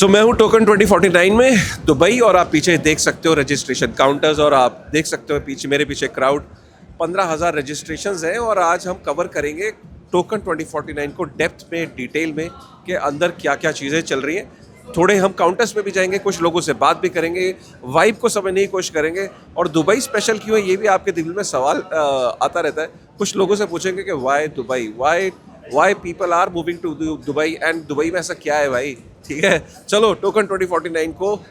मैं हूँ टोकन 2049 में दुबई और आप पीछे देख सकते हो रजिस्ट्रेशन काउंटर्स और आप देख सकते हो मेरे पीछे क्राउड 15,000 रजिस्ट्रेशंस हैं और आज हम कवर करेंगे टोकन 2049 को डेप्थ में डिटेल में कि अंदर क्या क्या चीज़ें चल रही हैं। थोड़े हम काउंटर्स में भी जाएंगे, कुछ लोगों से बात भी करेंगे, वाइब को समझने की कोशिश करेंगे और दुबई स्पेशल क्यों है ये भी आपके दिल में सवाल आता रहता है। कुछ लोगों से पूछेंगे कि why Dubai, why people are moving to Dubai and Dubai में ऐसा क्या है भाई। ठीक है, चलो टोकन 2049 को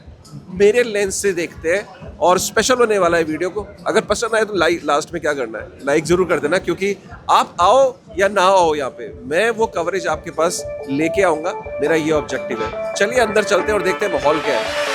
मेरे लेंस से देखते हैं और स्पेशल होने वाला है वीडियो को। अगर पसंद आए तो लास्ट में क्या करना है, लाइक ज़रूर कर देना, क्योंकि आप आओ या ना आओ यहाँ पे मैं वो कवरेज आपके पास लेके आऊँगा, मेरा ये ऑब्जेक्टिव है। चलिए अंदर चलते हैं और देखते हैं माहौल क्या है।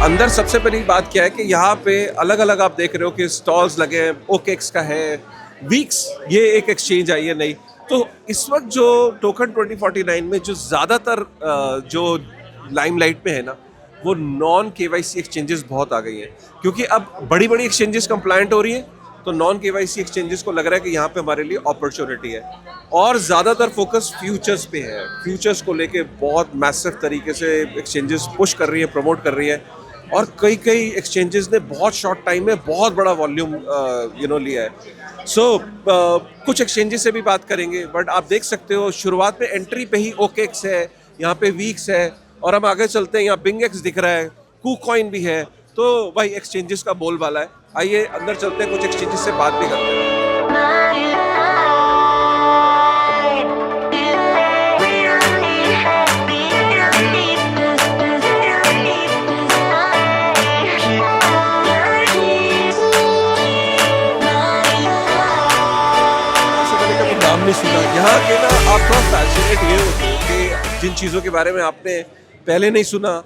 अंदर सबसे पहली बात क्या है कि यहाँ पे अलग अलग आप देख रहे हो कि स्टॉल्स लगे हैं। ओकेक्स का है, वीक्स ये एक एक्सचेंज आई है नई। तो इस वक्त जो टोकन 2049 में जो ज़्यादातर जो लाइमलाइट में है ना, वो नॉन केवाईसी एक्सचेंजेस बहुत आ गई हैं, क्योंकि अब बड़ी बड़ी एक्सचेंजेस कंप्लायंट हो रही हैं। तो नॉन केवाईसी एक्सचेंजेस को लग रहा है कि यहाँ पे हमारे लिए अपॉर्चुनिटी है और ज़्यादातर फोकस फ्यूचर्स पे है। फ्यूचर्स को लेके बहुत मैसिव तरीके से एक्सचेंजेस पुश कर रही है, प्रमोट कर रही है और कई एक्सचेंजेस ने बहुत शॉर्ट टाइम में बहुत बड़ा वॉल्यूम लिया है। कुछ एक्सचेंजेस से भी बात करेंगे, बट आप देख सकते हो शुरुआत में एंट्री पे ही ओकेक्स है, यहाँ पे वीक्स है और हम आगे चलते हैं। यहाँ बिंगेक्स दिख रहा है, कूकॉइन भी है। तो भाई एक्सचेंजेस का बोलबाला है। आइए अंदर चलते हैं, कुछ एक्सचेंजेस से बात भी करते हैं। नहीं सुना यहाँ के ना, आप थोड़ा फैसिनेट ये होते हो कि जिन चीज़ों के बारे में आपने पहले नहीं सुना,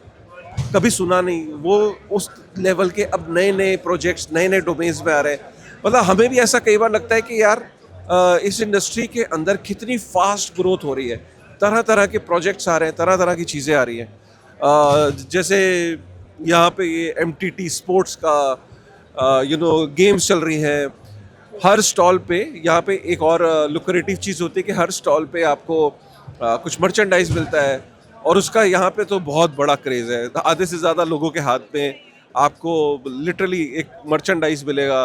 कभी सुना नहीं, वो उस लेवल के अब नए नए प्रोजेक्ट्स नए नए डोमेन्स में आ रहे हैं। मतलब हमें भी ऐसा कई बार लगता है कि यार इस इंडस्ट्री के अंदर कितनी फास्ट ग्रोथ हो रही है, तरह तरह के प्रोजेक्ट्स आ रहे हैं, तरह तरह की चीज़ें आ रही हैं। जैसे यहाँ पे ये MTT स्पोर्ट्स का गेम्स चल रही हैं हर स्टॉल पे। यहाँ पे एक और लुक्रेटिव चीज़ होती है कि हर स्टॉल पे आपको कुछ मर्चेंडाइज मिलता है और उसका यहाँ पे तो बहुत बड़ा क्रेज़ है। आधे से ज़्यादा लोगों के हाथ में आपको लिटरली एक मर्चेंडाइज मिलेगा।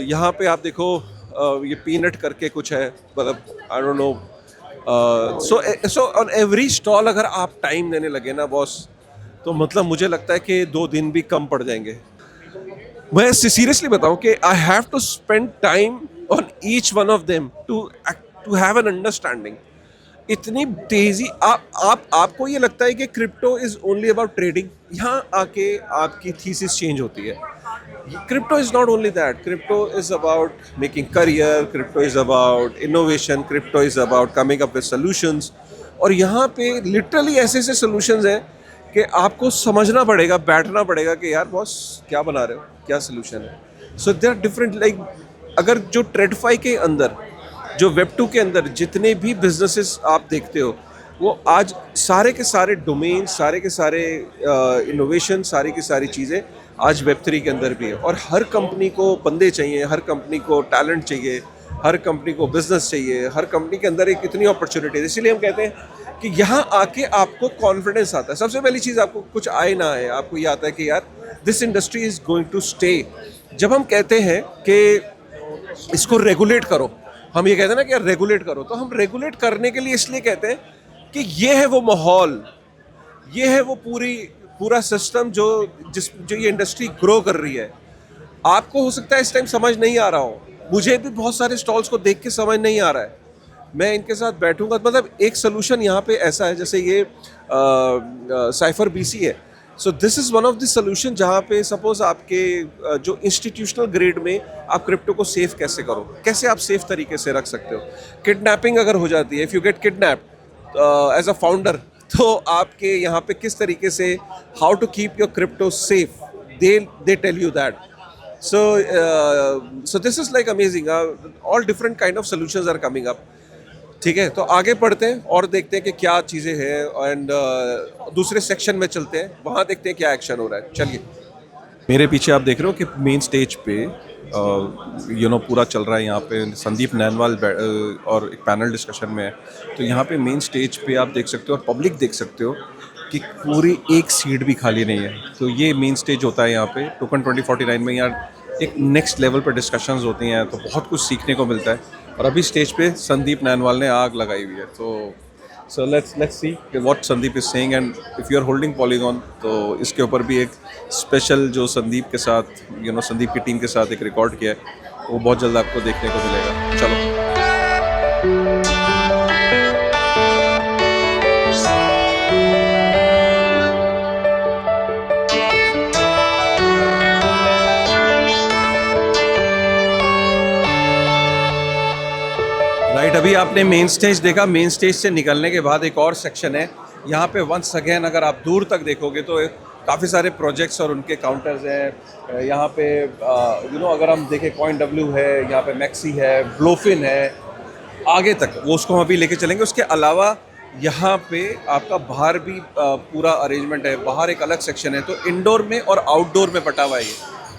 यहाँ पे आप देखो ये पीनट करके कुछ है, मतलब I don't know. So on every stall अगर आप टाइम देने लगे ना बॉस, तो मतलब मुझे लगता है कि 2 दिन भी कम पड़ जाएंगे। मैं सीरियसली बताऊं कि I have to spend time on each one of them to have an understanding. इतनी तेज़ी आपको ये लगता है कि crypto is only about trading, यहाँ आके आपकी थीसिस चेंज होती है। Crypto is not only that, crypto is about making career, crypto is about innovation, crypto is about coming up with solutions. और यहाँ पे लिटरली ऐसे सॉल्यूशंस हैं कि आपको समझना पड़ेगा, बैठना पड़ेगा कि यार बॉस क्या बना रहे हो, क्या सोल्यूशन है। सो दे आर डिफरेंट। लाइक अगर जो ट्रेडफाई के अंदर, जो वेब2 के अंदर जितने भी बिजनेसेस आप देखते हो, वो आज सारे के सारे डोमेन, सारे के सारे इनोवेशन, सारी की सारी चीज़ें आज वेब3 के अंदर भी है। और हर कंपनी को बंदे चाहिए, हर कंपनी को टैलेंट चाहिए, हर कंपनी को बिजनेस चाहिए, हर कंपनी के अंदर एक इतनी अपॉर्चुनिटी है। इसीलिए हम कहते हैं कि यहाँ आके आपको कॉन्फिडेंस आता है। सबसे पहली चीज़, आपको कुछ आए ना आए, आपको ये आता है कि यार this industry is going to stay. जब हम कहते हैं कि इसको रेगुलेट करो, हम ये कहते हैं ना कि यार रेगुलेट करो, तो हम रेगुलेट करने के लिए इसलिए कहते हैं कि ये है वो माहौल, ये है वो पूरा सिस्टम जो ये इंडस्ट्री ग्रो कर रही है। आपको हो सकता है इस टाइम समझ नहीं आ रहा हो, मुझे भी बहुत सारे स्टॉल्स को देख के समझ नहीं आ रहा है। मैं इनके साथ बैठूंगा, मतलब एक सोल्यूशन यहाँ पे ऐसा है, जैसे ये साइफर BC है। So this is one of the solution जहाँ पे सपोज आपके जो इंस्टीट्यूशनल ग्रेड में आप क्रिप्टो को सेफ कैसे करो, कैसे आप सेफ तरीके से रख सकते हो। किडनैपिंग अगर हो जाती है, if you get kidnapped as a founder, तो आपके यहाँ पे किस तरीके से how to keep your crypto safe, they tell you that. So this is like amazing. All different kind of solutions are coming up. ठीक है, तो आगे बढ़ते हैं और देखते हैं कि क्या चीज़ें हैं एंड दूसरे सेक्शन में चलते हैं, वहाँ देखते हैं क्या एक्शन हो रहा है. चलिए. मेरे पीछे आप देख रहे हो कि मेन स्टेज पे पूरा चल रहा है. यहाँ पे संदीप नैनवाल और एक पैनल डिस्कशन में है. तो यहाँ पे मेन स्टेज पे आप देख सकते हो और पब्लिक देख सकते हो कि पूरी एक सीट भी खाली नहीं है. तो ये मेन स्टेज होता है यहाँ पे टोकन 2049 में. यहाँ एक नेक्स्ट लेवल पर डिस्कशंस होती हैं, तो बहुत कुछ सीखने को मिलता है. और अभी स्टेज पे संदीप नैनवाल ने आग लगाई हुई है. तो so let's see what Sandeep is saying. And if you are holding Polygon तो इसके ऊपर भी एक स्पेशल जो संदीप के साथ संदीप की टीम के साथ एक रिकॉर्ड किया है, वो बहुत जल्द आपको देखने को मिलेगा. चलो. राइट, अभी आपने मेन स्टेज देखा. मेन स्टेज से निकलने के बाद एक और सेक्शन है. यहाँ पे वंस अगेन अगर आप दूर तक देखोगे तो काफ़ी सारे प्रोजेक्ट्स और उनके काउंटर्स हैं. यहाँ पे अगर हम देखें CoinW है, यहाँ पे मैक्सी है, ब्लोफिन है, आगे तक वो उसको हम अभी लेके चलेंगे. उसके अलावा यहाँ पे आपका बाहर भी पूरा अरेंजमेंट है. बाहर एक अलग सेक्शन है. तो इंडोर में और आउटडोर में बटा हुआ है ये.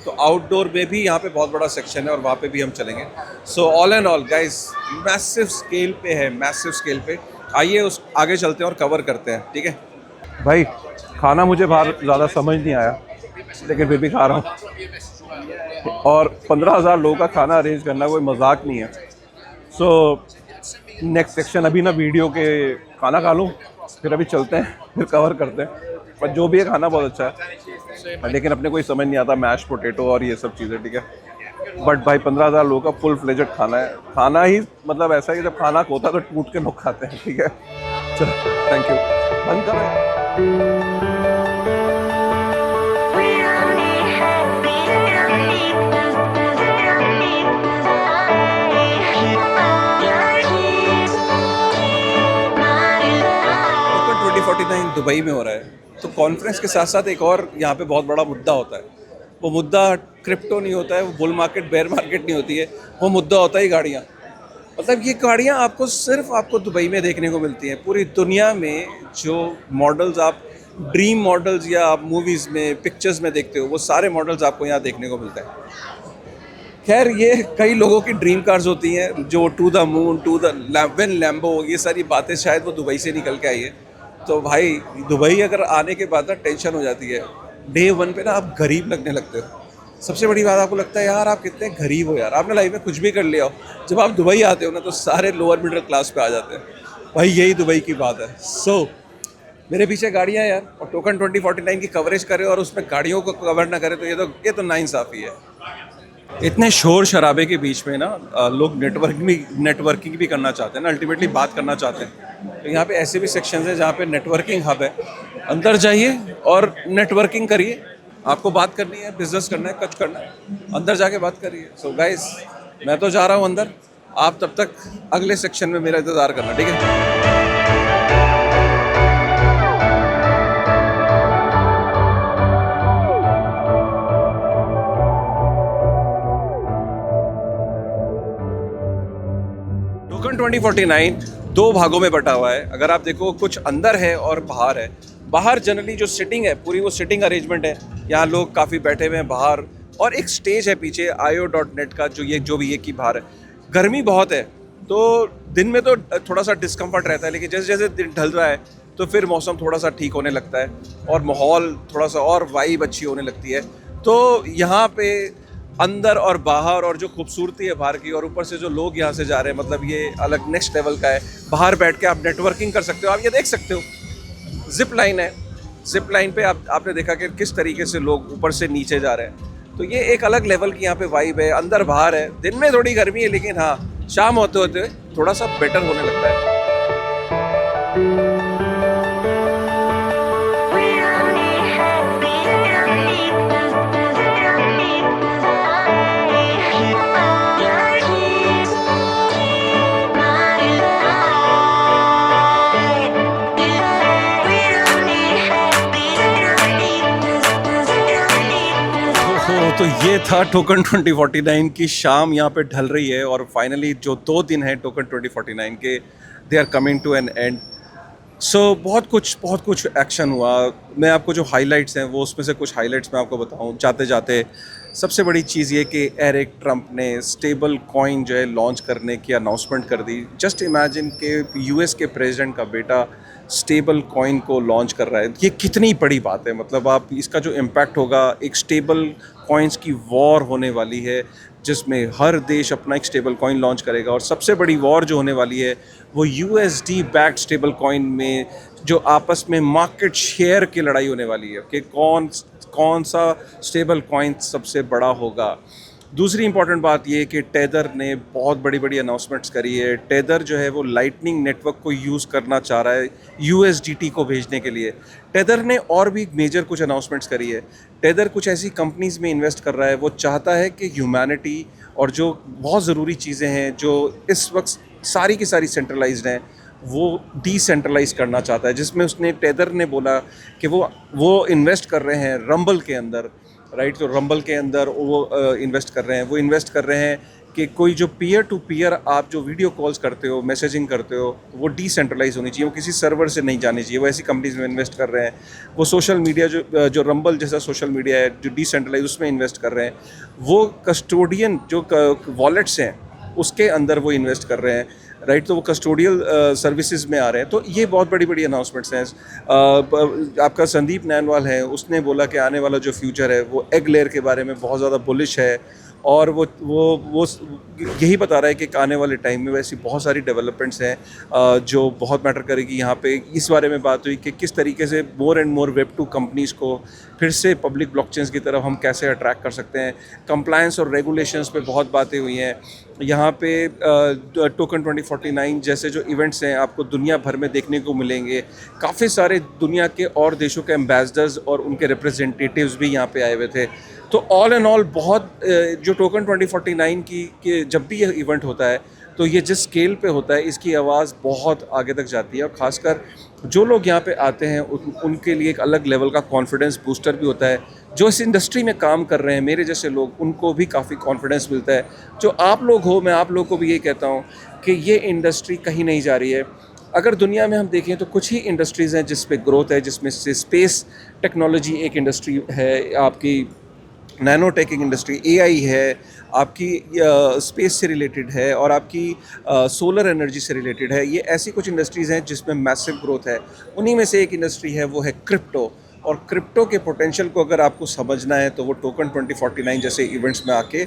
तो आउटडोर में भी यहाँ पे बहुत बड़ा सेक्शन है और वहाँ पे भी हम चलेंगे. So all and all guys, massive scale पे है, मैसिव स्केल पे. आइए उस आगे चलते हैं और कवर करते हैं. ठीक है भाई. खाना मुझे बाहर ज़्यादा समझ नहीं आया, लेकिन फिर भी खा रहा हूँ. और 15,000 लोगों का खाना अरेंज करना कोई मजाक नहीं है. सो नेक्स्ट सेक्शन अभी ना वीडियो के खाना खा लूँ, फिर अभी चलते हैं, फिर कवर करते हैं. पर जो भी है खाना बहुत अच्छा है, लेकिन अपने कोई समझ नहीं आता मैश पोटैटो और ये सब चीज़ें. ठीक है, बट भाई 15,000 लोगों का फुल फ्लेजेड खाना है. खाना ही मतलब ऐसा है कि जब खाना होता है तो टूट के लोग खाते हैं. ठीक है, चलो थैंक यू. बंद करो. दुबई में हो रहा है, तो कॉन्फ्रेंस के साथ साथ एक और यहाँ पे बहुत बड़ा मुद्दा होता है. वो मुद्दा क्रिप्टो नहीं होता है, वो बुल मार्केट बेयर मार्केट नहीं होती है. वो मुद्दा होता है गाड़ियाँ. मतलब ये गाड़ियाँ आपको दुबई में देखने को मिलती हैं. पूरी दुनिया में जो मॉडल्स आप ड्रीम मॉडल्स या आप मूवीज़ में पिक्चर्स में देखते हो, वो सारे मॉडल्स आपको यहाँ देखने को मिलते हैं. खैर, ये कई लोगों की ड्रीम कार्स होती हैं, जो to the moon, to the Lambo, ये सारी बातें शायद वो दुबई से निकल के आई है. तो भाई दुबई अगर आने के बाद ना टेंशन हो जाती है. डे 1 पे ना आप गरीब लगने लगते हो. सबसे बड़ी बात, आपको लगता है यार आप कितने गरीब हो यार, आपने लाइफ में कुछ भी कर लिया हो. जब आप दुबई आते हो ना तो सारे लोअर मिडिल क्लास पे आ जाते हैं. भाई यही दुबई की बात है. सो मेरे पीछे गाड़ियाँ यार, और टोकन 2049 की कवरेज करे और उसमें गाड़ियों को कवर ना करे, तो ये तो नाइंसाफ़ी है. इतने शोर शराबे के बीच में ना लोग नेटवर्किंग भी करना चाहते हैं ना, अल्टीमेटली बात करना चाहते हैं. तो यहाँ पे ऐसे भी सेक्शंस हैं जहाँ पे नेटवर्किंग हब है. अंदर जाइए और नेटवर्किंग करिए. आपको बात करनी है, बिजनेस करना है, कुछ करना है, अंदर जाके बात करिए. सो गाइस, मैं तो जा रहा हूँ अंदर. आप तब तक अगले सेक्शन में मेरा इंतज़ार करना. ठीक है. टोकन 2049 दो भागों में बटा हुआ है. अगर आप देखो, कुछ अंदर है और बाहर है. बाहर जनरली जो सिटिंग है पूरी, वो सिटिंग अरेंजमेंट है. यहाँ लोग काफ़ी बैठे हुए हैं बाहर, और एक स्टेज है पीछे IO.net का, जो भी ये की बाहर है. गर्मी बहुत है, तो दिन में तो थोड़ा सा डिस्कम्फर्ट रहता है, लेकिन जैसे जैसे दिन ढल रहा है तो फिर मौसम थोड़ा सा ठीक होने लगता है और माहौल थोड़ा सा और वाइब अच्छी होने लगती है. तो यहाँ पे अंदर और बाहर, और जो खूबसूरती है बाहर की, और ऊपर से जो लोग यहाँ से जा रहे हैं, मतलब ये अलग नेक्स्ट लेवल का है. बाहर बैठ के आप नेटवर्किंग कर सकते हो. आप ये देख सकते हो, जिप लाइन है. जिप लाइन पे आपने देखा कि किस तरीके से लोग ऊपर से नीचे जा रहे हैं. तो ये एक अलग लेवल की यहाँ पे वाइब है. अंदर बाहर है. दिन में थोड़ी गर्मी है, लेकिन हाँ, शाम होते होते थोड़ा सा बेटर होने लगता है. तो ये था टोकन 2049 की शाम यहाँ पे ढल रही है और फाइनली जो 2 दिन है टोकन 2049 के, they are coming to an end. So बहुत कुछ एक्शन हुआ। मैं आपको जो हाइलाइट्स हैं वो उसमें से कुछ हाइलाइट्स मैं आपको बताऊं जाते जाते। सबसे बड़ी चीज़ ये कि एरिक ट्रंप ने स्टेबल कॉइन जो है लॉन्च करने की अनाउंसमेंट कर दी। जस्ट इमेजिन के यूएस के प्रेसिडेंट का बेटा स्टेबल कॉइन को लॉन्च कर रहा है, ये कितनी बड़ी बात है। मतलब आप इसका जो इम्पैक्ट होगा, एक स्टेबल कॉइन्स की वॉर होने वाली है जिसमें हर देश अपना एक स्टेबल कॉइन लॉन्च करेगा। और सबसे बड़ी वॉर जो होने वाली है वो यूएसडी बैक्ड स्टेबल कॉइन में जो आपस में मार्केट शेयर की लड़ाई होने वाली है कि कौन सा स्टेबल कॉइन सबसे बड़ा होगा। दूसरी इंपॉर्टेंट बात ये कि टेदर ने बहुत बड़ी बड़ी अनाउंसमेंट्स करी है। टेदर जो है वो लाइटनिंग नेटवर्क को यूज़ करना चाह रहा है यूएसडीटी को भेजने के लिए। टेदर ने और भी मेजर कुछ अनाउंसमेंट्स करी है। टेदर कुछ ऐसी कंपनीज़ में इन्वेस्ट कर रहा है। वो चाहता है कि ह्यूमैनिटी और जो बहुत ज़रूरी चीज़ें हैं जो इस वक्त सारी की सारी सेंट्रलाइज्ड हैं, वो डिसेंट्रलाइज करना चाहता है। जिसमें उसने टेदर ने बोला कि वो इन्वेस्ट कर रहे हैं रंबल के अंदर, राइट। तो रंबल के अंदर वो इन्वेस्ट कर रहे हैं। वो इन्वेस्ट कर रहे हैं कि कोई जो पीयर टू पीयर आप जो वीडियो कॉल्स करते हो, मैसेजिंग करते हो, वो डिसेंट्रलाइज होनी चाहिए, वो किसी सर्वर से नहीं जानी चाहिए। वो ऐसी कंपनीज में इन्वेस्ट कर रहे हैं। वो सोशल मीडिया जो रंबल जैसा सोशल मीडिया है जो डिसेंट्रलाइज, उसमें इन्वेस्ट कर रहे हैं। वो कस्टोडियन जो वॉलेट्स हैं उसके अंदर वो इन्वेस्ट कर रहे हैं, राइट। तो वो कस्टोडियल सर्विसेज में आ रहे हैं। तो ये बहुत बड़ी बड़ी अनाउंसमेंट्स हैं। आपका संदीप नैनवाल है, उसने बोला कि आने वाला जो फ्यूचर है वो एग लेयर के बारे में बहुत ज़्यादा बुलिश है। और वो यही बता रहा है कि आने वाले टाइम में वैसी बहुत सारी डेवलपमेंट्स हैं जो बहुत मैटर करेगी। यहाँ पे इस बारे में बात हुई कि किस तरीके से more and more web 2 companies को फिर से पब्लिक ब्लॉकचेन्स की तरफ हम कैसे अट्रैक्ट कर सकते हैं। कंप्लायंस और रेगुलेशंस पे बहुत बातें हुई हैं। यहाँ पे टोकन 2049 जैसे जो इवेंट्स हैं आपको दुनिया भर में देखने को मिलेंगे। काफ़ी सारे दुनिया के और देशों के एम्बेसडर्स और उनके रिप्रेजेंटेटिव्स भी यहाँ पे आए हुए थे। तो ऑल एंड ऑल बहुत जो टोकन 2049 की जब भी यह इवेंट होता है तो ये जिस स्केल पे होता है इसकी आवाज़ बहुत आगे तक जाती है। और ख़ासकर जो लोग यहाँ पे आते हैं उनके लिए एक अलग लेवल का कॉन्फिडेंस बूस्टर भी होता है। जो इस इंडस्ट्री में काम कर रहे हैं मेरे जैसे लोग, उनको भी काफ़ी कॉन्फिडेंस मिलता है। जो आप लोग हो, मैं आप लोग को भी ये कहता हूँ कि ये इंडस्ट्री कहीं नहीं जा रही है। अगर दुनिया में हम देखें तो कुछ ही इंडस्ट्रीज़ हैं जिस पे ग्रोथ है, जिसमें से स्पेस टेक्नोलॉजी एक इंडस्ट्री है, आपकी नैनो टेक इंडस्ट्री, एआई है, आपकी स्पेस से रिलेटेड है, और आपकी सोलर एनर्जी से रिलेटेड है। ये ऐसी कुछ इंडस्ट्रीज़ हैं जिसमें मैसिव ग्रोथ है। उन्हीं में से एक इंडस्ट्री है वो है क्रिप्टो। और क्रिप्टो के पोटेंशियल को अगर आपको समझना है तो वो टोकन 2049 जैसे इवेंट्स में आके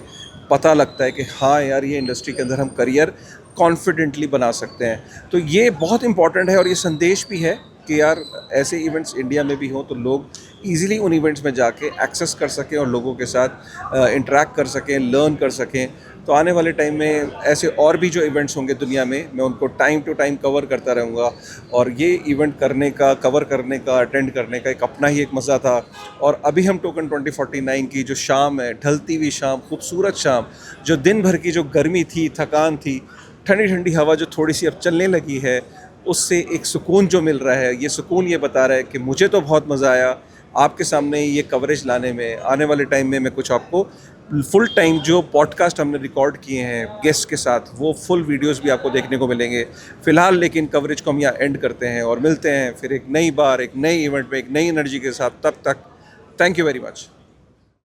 पता लगता है कि हाँ यार, ये इंडस्ट्री के अंदर हम करियर कॉन्फिडेंटली बना सकते हैं। तो ये बहुत इंपॉर्टेंट है और ये संदेश भी है कि यार ऐसे इवेंट्स इंडिया में भी हों तो लोग इजीली उन इवेंट्स में जाके एक्सेस कर सकें और लोगों के साथ इंटरेक्ट कर सकें, लर्न कर सकें। तो आने वाले टाइम में ऐसे और भी जो इवेंट्स होंगे दुनिया में, मैं उनको टाइम टू टाइम कवर करता रहूँगा। और ये इवेंट करने का, कवर करने का, अटेंड करने का एक अपना ही एक मज़ा था। और अभी हम टोकन 2049 की जो शाम है, ढलती हुई शाम, खूबसूरत शाम, जो दिन भर की जो गर्मी थी, थकान थी, ठंडी ठंडी हवा जो थोड़ी सी अब चलने लगी है, उससे एक सुकून जो मिल रहा है, ये सुकून ये बता रहा है कि मुझे तो बहुत मज़ा आया आपके सामने ये कवरेज लाने में। आने वाले टाइम में मैं कुछ आपको फुल टाइम जो पॉडकास्ट हमने रिकॉर्ड किए हैं गेस्ट के साथ, वो फुल वीडियोस भी आपको देखने को मिलेंगे। फ़िलहाल लेकिन कवरेज को हम यहाँ एंड करते हैं और मिलते हैं फिर एक नई बार, एक नई इवेंट में, एक नई एनर्जी के साथ। तब तक थैंक यू वेरी मच।